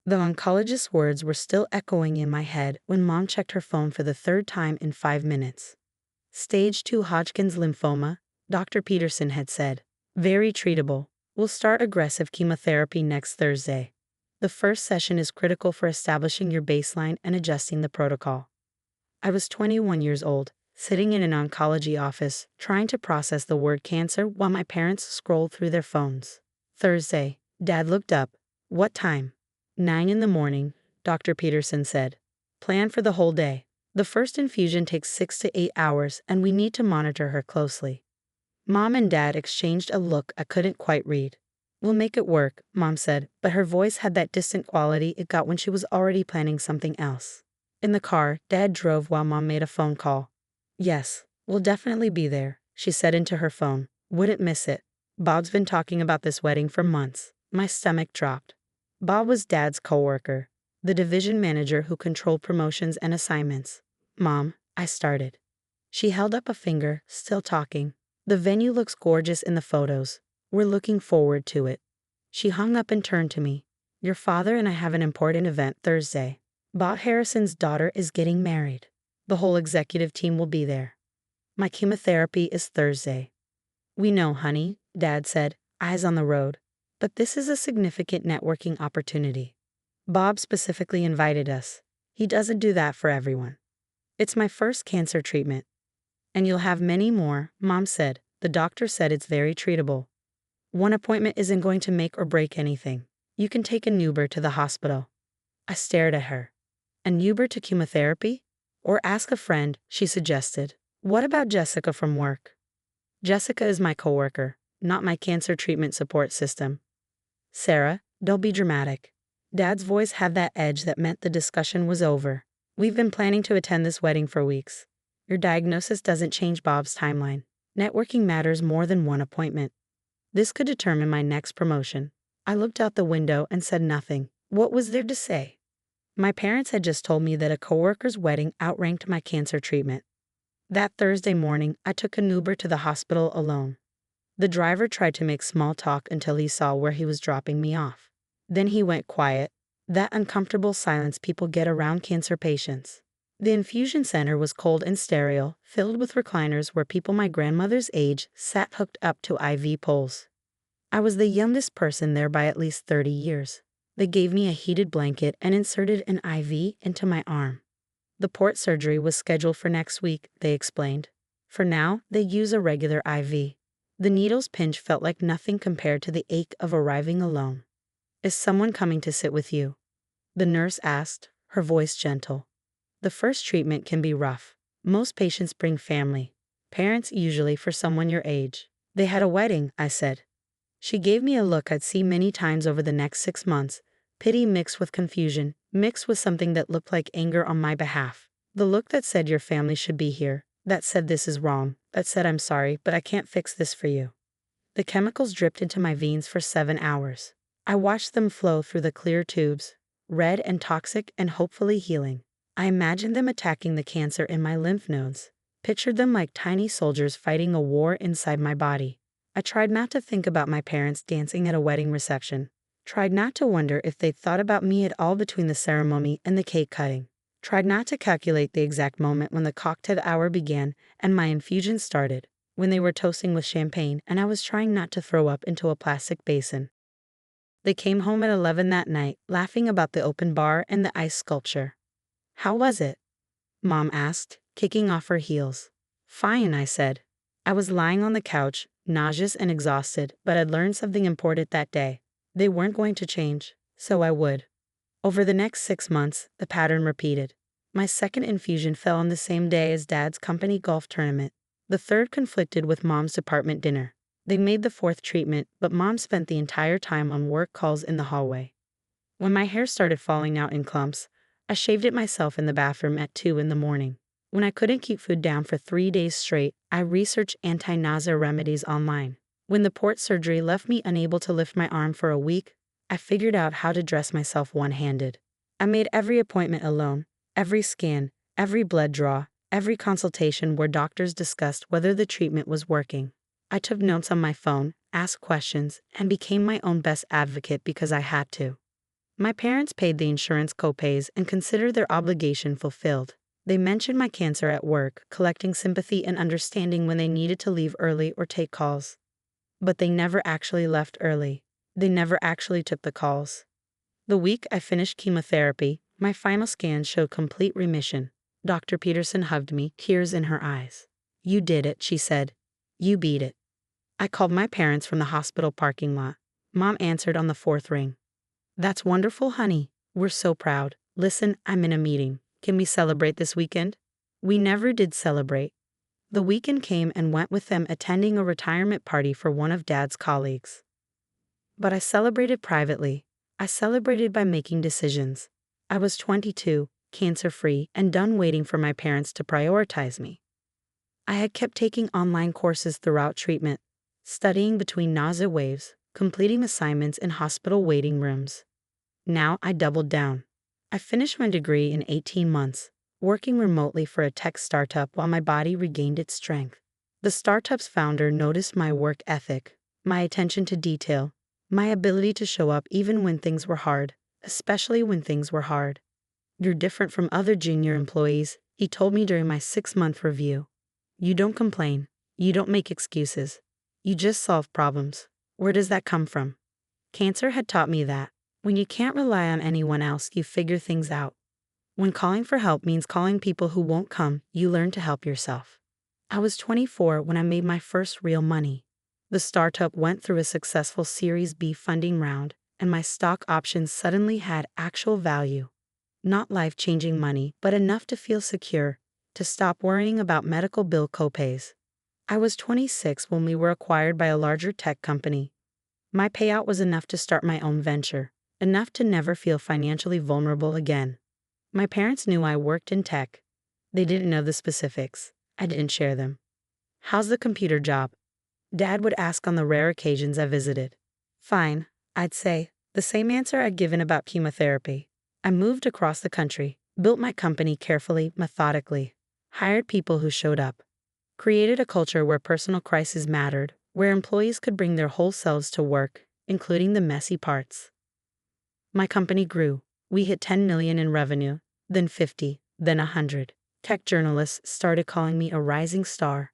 The oncologist's words were still echoing in my head when Mom checked her phone for the third time in 5 minutes. Stage 2 Hodgkin's lymphoma, Dr. Peterson had said. Very treatable. We'll start aggressive chemotherapy next Thursday. The first session is critical for establishing your baseline and adjusting the protocol. I was 21 years old, sitting in an oncology office, trying to process the word cancer while my parents scrolled through their phones. Thursday, Dad looked up. What time? 9 in the morning, Dr. Peterson said. Plan for the whole day. The first infusion takes 6 to 8 hours, and we need to monitor her closely. Mom and Dad exchanged a look I couldn't quite read. We'll make it work, Mom said, but her voice had that distant quality it got when she was already planning something else. In the car, Dad drove while Mom made a phone call. Yes, we'll definitely be there, she said into her phone. Wouldn't miss it. Bob's been talking about this wedding for months. My stomach dropped. Bob was Dad's coworker, the division manager who controlled promotions and assignments. Mom, I started. She held up a finger, still talking. The venue looks gorgeous in the photos. We're looking forward to it. She hung up and turned to me. Your father and I have an important event Thursday. Bob Harrison's daughter is getting married. The whole executive team will be there. My chemotherapy is Thursday. We know, honey, Dad said, eyes on the road. But this is a significant networking opportunity. Bob specifically invited us. He doesn't do that for everyone. It's my first cancer treatment. And you'll have many more, Mom said. The doctor said it's very treatable. One appointment isn't going to make or break anything. You can take an Uber to the hospital. I stared at her. An Uber to chemotherapy? Or ask a friend, she suggested. What about Jessica from work? Jessica is my coworker, not my cancer treatment support system. Sarah, don't be dramatic. Dad's voice had that edge that meant the discussion was over. We've been planning to attend this wedding for weeks. Your diagnosis doesn't change Bob's timeline. Networking matters more than one appointment. This could determine my next promotion. I looked out the window and said nothing. What was there to say? My parents had just told me that a coworker's wedding outranked my cancer treatment. That Thursday morning, I took an Uber to the hospital alone. The driver tried to make small talk until he saw where he was dropping me off. Then he went quiet. That uncomfortable silence people get around cancer patients. The infusion center was cold and sterile, filled with recliners where people my grandmother's age sat hooked up to IV poles. I was the youngest person there by at least 30 years. They gave me a heated blanket and inserted an IV into my arm. The port surgery was scheduled for next week, they explained. For now, they use a regular IV. The needle's pinch felt like nothing compared to the ache of arriving alone. Is someone coming to sit with you? The nurse asked, her voice gentle. The first treatment can be rough. Most patients bring family. Parents usually for someone your age. They had a wedding, I said. She gave me a look I'd see many times over the next 6 months. Pity mixed with confusion, mixed with something that looked like anger on my behalf. The look that said your family should be here, that said this is wrong, that said I'm sorry, but I can't fix this for you. The chemicals dripped into my veins for 7 hours. I watched them flow through the clear tubes, red and toxic and hopefully healing. I imagined them attacking the cancer in my lymph nodes, pictured them like tiny soldiers fighting a war inside my body. I tried not to think about my parents dancing at a wedding reception, tried not to wonder if they'd thought about me at all between the ceremony and the cake cutting, tried not to calculate the exact moment when the cocktail hour began and my infusion started, when they were toasting with champagne and I was trying not to throw up into a plastic basin. They came home at 11 that night, laughing about the open bar and the ice sculpture. How was it? Mom asked, kicking off her heels. Fine, I said. I was lying on the couch, nauseous and exhausted, but I'd learned something important that day. They weren't going to change, so I would. Over the next 6 months, the pattern repeated. My second infusion fell on the same day as Dad's company golf tournament. The third conflicted with Mom's department dinner. They made the fourth treatment, but Mom spent the entire time on work calls in the hallway. When my hair started falling out in clumps, I shaved it myself in the bathroom at 2 in the morning. When I couldn't keep food down for 3 days straight, I researched anti-nausea remedies online. When the port surgery left me unable to lift my arm for a week, I figured out how to dress myself one-handed. I made every appointment alone, every scan, every blood draw, every consultation where doctors discussed whether the treatment was working. I took notes on my phone, asked questions, and became my own best advocate because I had to. My parents paid the insurance copays and considered their obligation fulfilled. They mentioned my cancer at work, collecting sympathy and understanding when they needed to leave early or take calls. But they never actually left early. They never actually took the calls. The week I finished chemotherapy, my final scan showed complete remission. Dr. Peterson hugged me, tears in her eyes. "You did it," she said. "You beat it." I called my parents from the hospital parking lot. Mom answered on the fourth ring. "That's wonderful, honey. We're so proud. Listen, I'm in a meeting. Can we celebrate this weekend?" We never did celebrate. The weekend came and went with them attending a retirement party for one of Dad's colleagues. But I celebrated privately. I celebrated by making decisions. I was 22, cancer-free, and done waiting for my parents to prioritize me. I had kept taking online courses throughout treatment, studying between nausea waves, completing assignments in hospital waiting rooms. Now I doubled down. I finished my degree in 18 months, working remotely for a tech startup while my body regained its strength. The startup's founder noticed my work ethic, my attention to detail, my ability to show up even when things were hard, especially when things were hard. "You're different from other junior employees," he told me during my 6-month review. "You don't complain. You don't make excuses. You just solve problems." Where does that come from? Cancer had taught me that. When you can't rely on anyone else, you figure things out. When calling for help means calling people who won't come, you learn to help yourself. I was 24 when I made my first real money. The startup went through a successful Series B funding round, and my stock options suddenly had actual value. Not life-changing money, but enough to feel secure, to stop worrying about medical bill copays. I was 26 when we were acquired by a larger tech company. My payout was enough to start my own venture, enough to never feel financially vulnerable again. My parents knew I worked in tech. They didn't know the specifics. I didn't share them. "How's the computer job?" Dad would ask on the rare occasions I visited. "Fine," I'd say, the same answer I'd given about chemotherapy. I moved across the country, built my company carefully, methodically, hired people who showed up, created a culture where personal crises mattered, where employees could bring their whole selves to work, including the messy parts. My company grew. We hit 10 million in revenue, then 50, then 100. Tech journalists started calling me a rising star.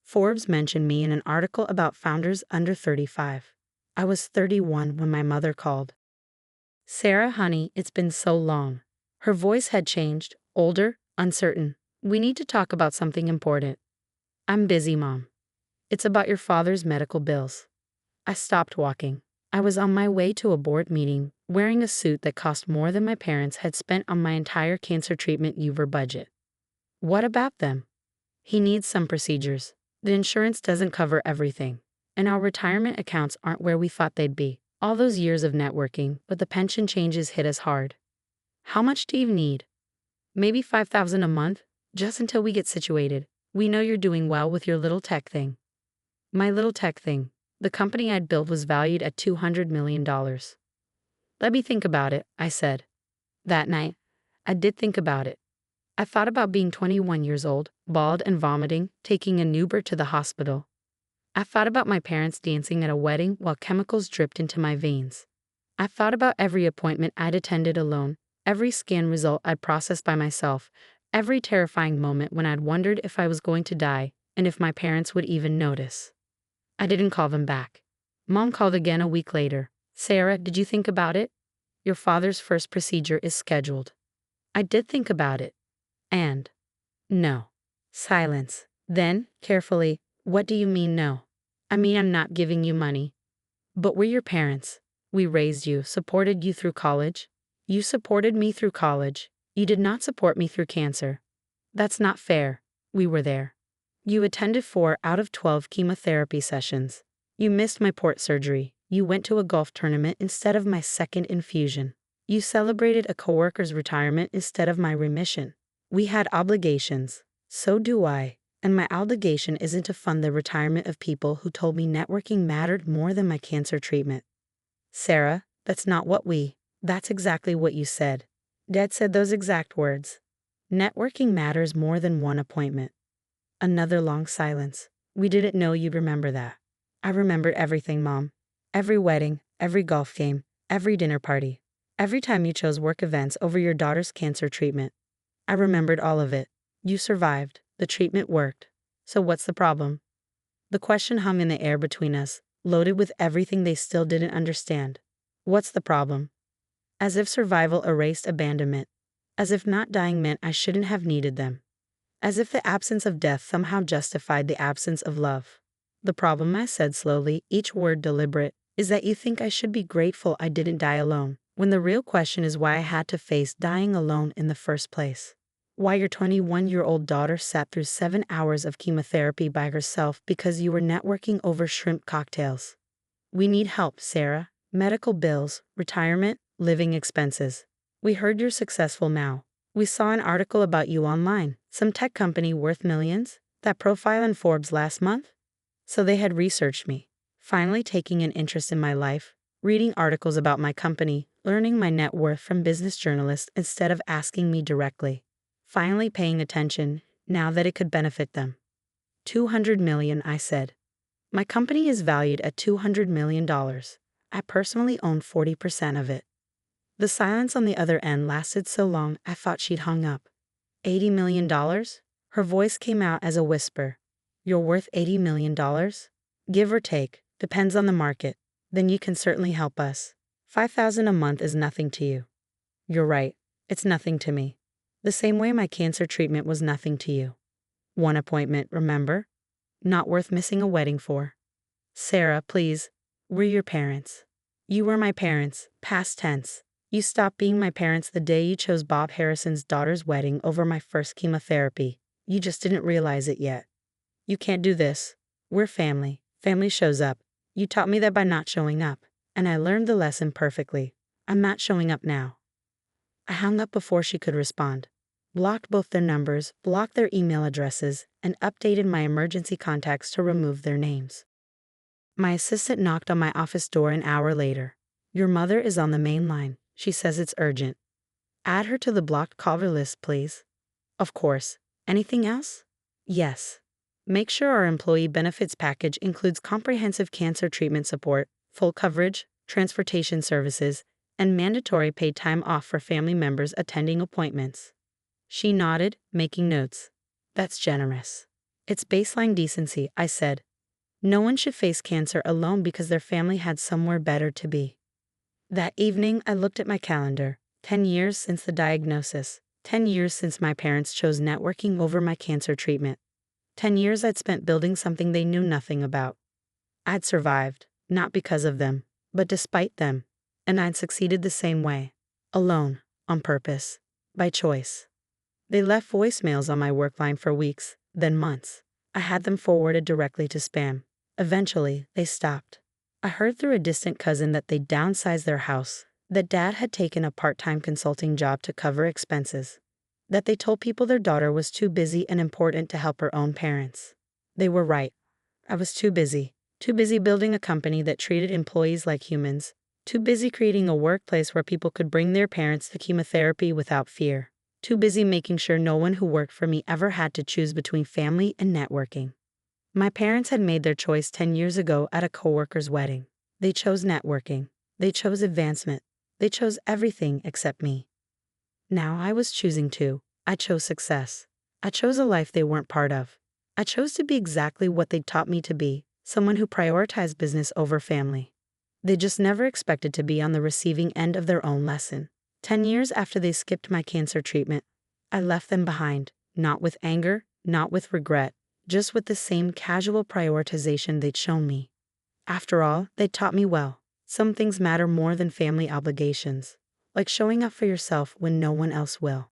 Forbes mentioned me in an article about founders under 35. I was 31 when my mother called. "Sarah, honey, it's been so long." Her voice had changed, older, uncertain. "We need to talk about something important." "I'm busy, Mom." "It's about your father's medical bills." I stopped walking. I was on my way to a board meeting, wearing a suit that cost more than my parents had spent on my entire cancer treatment UVer budget. "What about them?" "He needs some procedures. The insurance doesn't cover everything. And our retirement accounts aren't where we thought they'd be. All those years of networking, but the pension changes hit us hard." "How much do you need?" "Maybe $5,000 a month, just until we get situated. We know you're doing well with your little tech thing." My little tech thing. The company I'd built was valued at $200 million. "Let me think about it," I said. That night, I did think about it. I thought about being 21 years old, bald and vomiting, taking an Uber to the hospital. I thought about my parents dancing at a wedding while chemicals dripped into my veins. I thought about every appointment I'd attended alone, every scan result I'd processed by myself, every terrifying moment when I'd wondered if I was going to die and if my parents would even notice. I didn't call them back. Mom called again a week later. "Sarah, did you think about it? Your father's first procedure is scheduled." I did think about it. And no. Silence. Then, carefully, "What do you mean no?" "I mean I'm not giving you money." "But we're your parents. We raised you, supported you through college." "You supported me through college. You did not support me through cancer." "That's not fair." "We were there. You attended 4 out of 12 chemotherapy sessions. You missed my port surgery. You went to a golf tournament instead of my second infusion. You celebrated a coworker's retirement instead of my remission. We had obligations. So do I. And my obligation isn't to fund the retirement of people who told me networking mattered more than my cancer treatment." "Sarah, that's not what that's exactly what you said." Dad said those exact words. "Networking matters more than one appointment." Another long silence. "We didn't know you'd remember that." I remembered everything, Mom. Every wedding, every golf game, every dinner party. Every time you chose work events over your daughter's cancer treatment. I remembered all of it. You survived. The treatment worked. So what's the problem? The question hung in the air between us, loaded with everything they still didn't understand. What's the problem? As if survival erased abandonment. As if not dying meant I shouldn't have needed them. As if the absence of death somehow justified the absence of love. The problem, I said slowly, each word deliberate, is that you think I should be grateful I didn't die alone, when the real question is why I had to face dying alone in the first place. Why your 21-year-old daughter sat through 7 hours of chemotherapy by herself because you were networking over shrimp cocktails. We need help, Sarah. Medical bills, retirement, living expenses. We heard you're successful now. We saw an article about you online. Some tech company worth millions? That profile in Forbes last month? So they had researched me, finally taking an interest in my life, reading articles about my company, learning my net worth from business journalists instead of asking me directly. Finally paying attention, now that it could benefit them. $200 million, I said. My company is valued at $200 million. I personally own 40% of it. The silence on the other end lasted so long I thought she'd hung up. $80 million? Her voice came out as a whisper. You're worth $80 million? Give or take, depends on the market. Then you can certainly help us. $5,000 a month is nothing to you. You're right, it's nothing to me. The same way my cancer treatment was nothing to you. One appointment, remember? Not worth missing a wedding for. Sarah, please. We're your parents. You were my parents, past tense. You stopped being my parents the day you chose Bob Harrison's daughter's wedding over my first chemotherapy. You just didn't realize it yet. You can't do this. We're family. Family shows up. You taught me that by not showing up, and I learned the lesson perfectly. I'm not showing up now. I hung up before she could respond. Blocked both their numbers, blocked their email addresses, and updated my emergency contacts to remove their names. My assistant knocked on my office door an hour later. Your mother is on the main line. She says it's urgent. Add her to the blocked caller list, please. Of course. Anything else? Yes. Make sure our employee benefits package includes comprehensive cancer treatment support, full coverage, transportation services, and mandatory paid time off for family members attending appointments. She nodded, making notes. That's generous. It's baseline decency, I said. No one should face cancer alone because their family had somewhere better to be. That evening, I looked at my calendar. 10 years since the diagnosis. 10 years since my parents chose networking over my cancer treatment. 10 years I'd spent building something they knew nothing about. I'd survived, not because of them, but despite them. And I'd succeeded the same way. Alone, on purpose, by choice. They left voicemails on my work line for weeks, then months. I had them forwarded directly to spam. Eventually, they stopped. I heard through a distant cousin that they'd downsized their house, that Dad had taken a part-time consulting job to cover expenses, that they told people their daughter was too busy and important to help her own parents. They were right. I was too busy building a company that treated employees like humans, too busy creating a workplace where people could bring their parents to chemotherapy without fear, too busy making sure no one who worked for me ever had to choose between family and networking. My parents had made their choice 10 years ago at a coworker's wedding. They chose networking. They chose advancement. They chose everything except me. Now I was choosing too. I chose success. I chose a life they weren't part of. I chose to be exactly what they taught me to be, someone who prioritized business over family. They just never expected to be on the receiving end of their own lesson. 10 years after they skipped my cancer treatment, I left them behind, not with anger, not with regret, just with the same casual prioritization they'd shown me. After all, they taught me well. Some things matter more than family obligations, like showing up for yourself when no one else will.